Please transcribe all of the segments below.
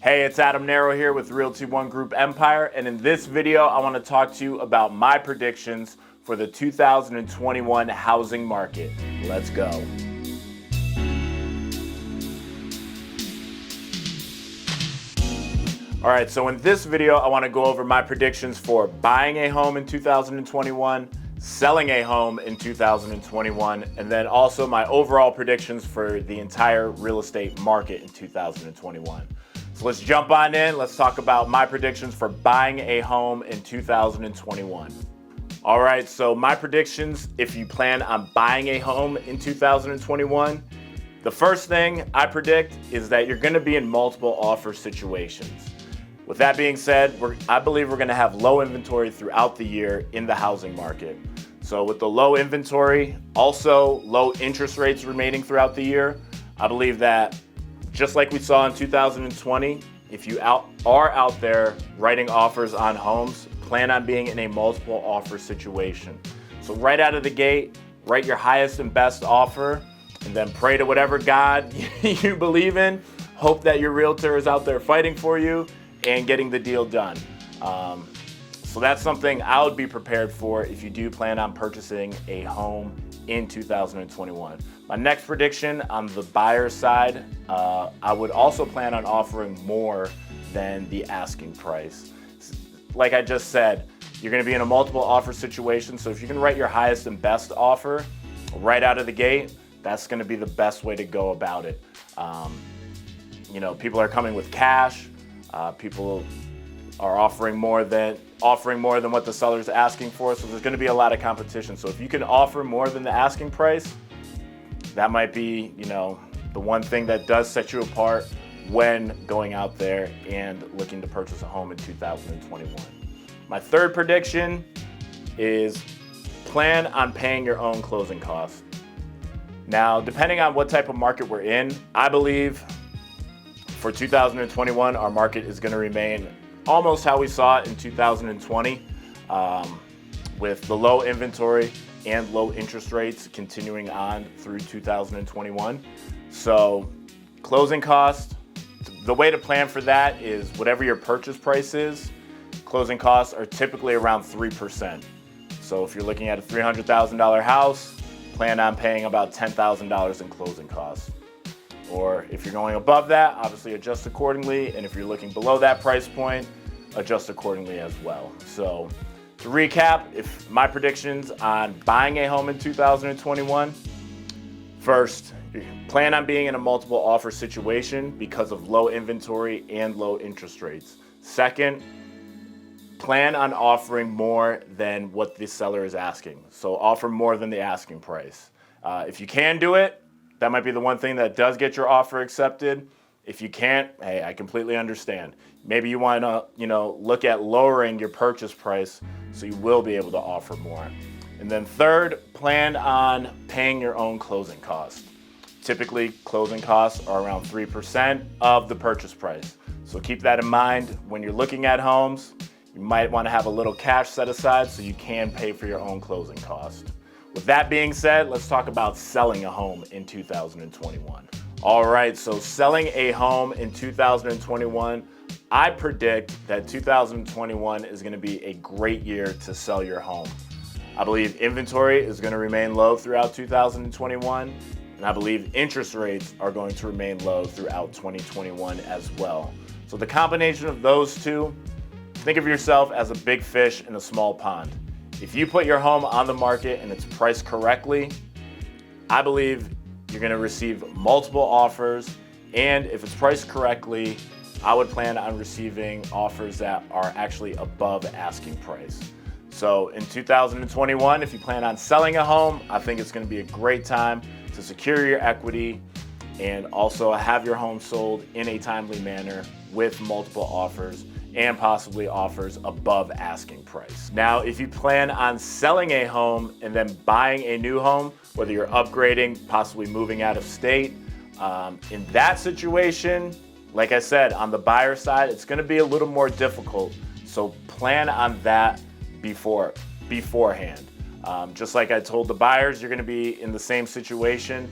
Hey, it's Narreau here with Realty One Group Empire, and in this video, I want to talk to you about my predictions for the 2021 housing market. Let's go. All right, so in this video, I want to go over my predictions for buying a home in 2021, selling a home in 2021, and then also my overall predictions for the entire real estate market in 2021. So let's jump on in. Let's talk about my predictions for buying a home in 2021. All right, so my predictions, if you plan on buying a home in 2021, the first thing I predict is that you're gonna be in multiple offer situations. With that being said, I believe we're gonna have low inventory throughout the year in the housing market. So with the low inventory, also low interest rates remaining throughout the year, I believe that just like we saw in 2020, if you are out there writing offers on homes, plan on being in a multiple offer situation. So right out of the gate, write your highest and best offer, and then pray to whatever God you believe in. Hope that your realtor is out there fighting for you and getting the deal done. So that's something I would be prepared for if you do plan on purchasing a home in 2021. My next prediction on the buyer side, I would also plan on offering more than the asking price. Like I just said, you're gonna be in a multiple offer situation, so if you can write your highest and best offer right out of the gate, that's gonna be the best way to go about it. People are coming with cash, people are offering more than what the seller's asking for, so there's gonna be a lot of competition. So if you can offer more than the asking price, that might be, the one thing that does set you apart when going out there and looking to purchase a home in 2021. My third prediction is plan on paying your own closing costs. Now, depending on what type of market we're in, I believe for 2021, our market is gonna remain almost how we saw it in 2020, with the low inventory and low interest rates continuing on through 2021. So closing costs, the way to plan for that is whatever your purchase price is, closing costs are typically around 3%. So if you're looking at a $300,000 house, plan on paying about $10,000 in closing costs. Or if you're going above that, obviously adjust accordingly. And if you're looking below that price point, adjust accordingly as well. So to recap, if my predictions on buying a home in 2021, first, plan on being in a multiple offer situation because of low inventory and low interest rates. Second, plan on offering more than what the seller is asking. So offer more than the asking price. If you can do it, that might be the one thing that does get your offer accepted. If you can't, hey, I completely understand. Maybe you want to, look at lowering your purchase price so you will be able to offer more. And then third, plan on paying your own closing costs. Typically, closing costs are around 3% of the purchase price. So keep that in mind when you're looking at homes. You might want to have a little cash set aside so you can pay for your own closing costs. With that being said, let's talk about selling a home in 2021. All right, so selling a home in 2021, I predict that 2021 is going to be a great year to sell your home. I believe inventory is going to remain low throughout 2021, and I believe interest rates are going to remain low throughout 2021 as well. So the combination of those two, think of yourself as a big fish in a small pond. If you put your home on the market and it's priced correctly, I believe you're gonna receive multiple offers, and if it's priced correctly, I would plan on receiving offers that are actually above asking price. So in 2021, if you plan on selling a home, I think it's gonna be a great time to secure your equity and also have your home sold in a timely manner with multiple offers and possibly offers above asking price. Now, if you plan on selling a home and then buying a new home, whether you're upgrading, possibly moving out of state, in that situation, like I said, on the buyer side, it's gonna be a little more difficult. So plan on that beforehand. Just like I told the buyers, you're gonna be in the same situation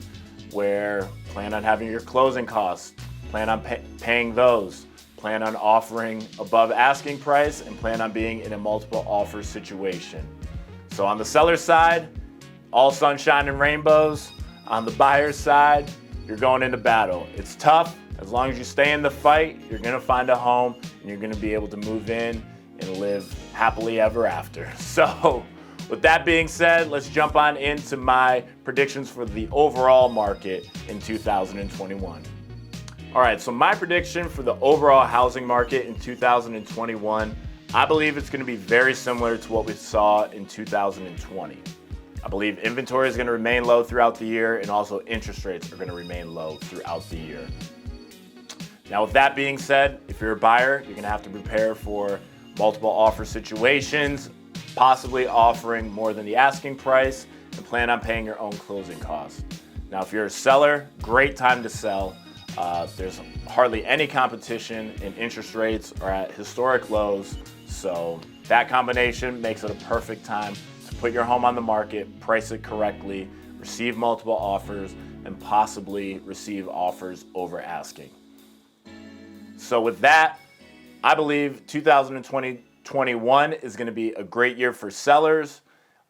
where plan on having your closing costs, plan on paying those. plan on offering above asking price, and plan on being in a multiple offer situation. So on the seller's side, all sunshine and rainbows. On the buyer's side, you're going into battle. It's tough. As long as you stay in the fight, you're gonna find a home and you're gonna be able to move in and live happily ever after. So with that being said, let's jump on into my predictions for the overall market in 2021. All right, so my prediction for the overall housing market in 2021, I believe it's gonna be very similar to what we saw in 2020. I believe inventory is gonna remain low throughout the year, and also interest rates are gonna remain low throughout the year. Now with that being said, if you're a buyer, you're gonna have to prepare for multiple offer situations, possibly offering more than the asking price, and plan on paying your own closing costs. Now if you're a seller, great time to sell. There's hardly any competition and interest rates are at historic lows. So that combination makes it a perfect time to put your home on the market, price it correctly, receive multiple offers, and possibly receive offers over asking. So with that, I believe 2021 is going to be a great year for sellers.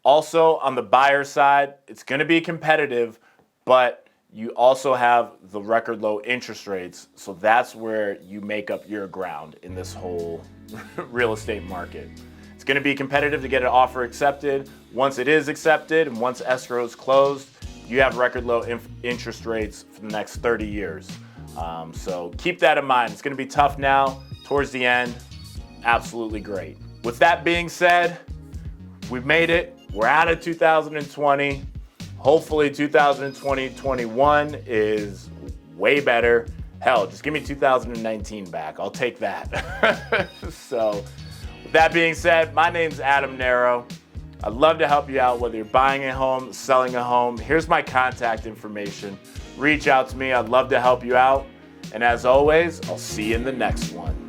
Also on the buyer side, it's going to be competitive, but you also have the record low interest rates. So that's where you make up your ground in this whole real estate market. It's going to be competitive to get an offer accepted. Once it is accepted and once escrow is closed, you have record low interest rates for the next 30 years. So keep that in mind. It's going to be tough now. Towards the end, absolutely great. With that being said, we've made it. We're out of 2020. Hopefully 2020-21 is way better. Hell, just give me 2019 back. I'll take that. So with that being said, my name's Adam Narreau. I'd love to help you out, whether you're buying a home, selling a home. Here's my contact information. Reach out to me. I'd love to help you out. And as always, I'll see you in the next one.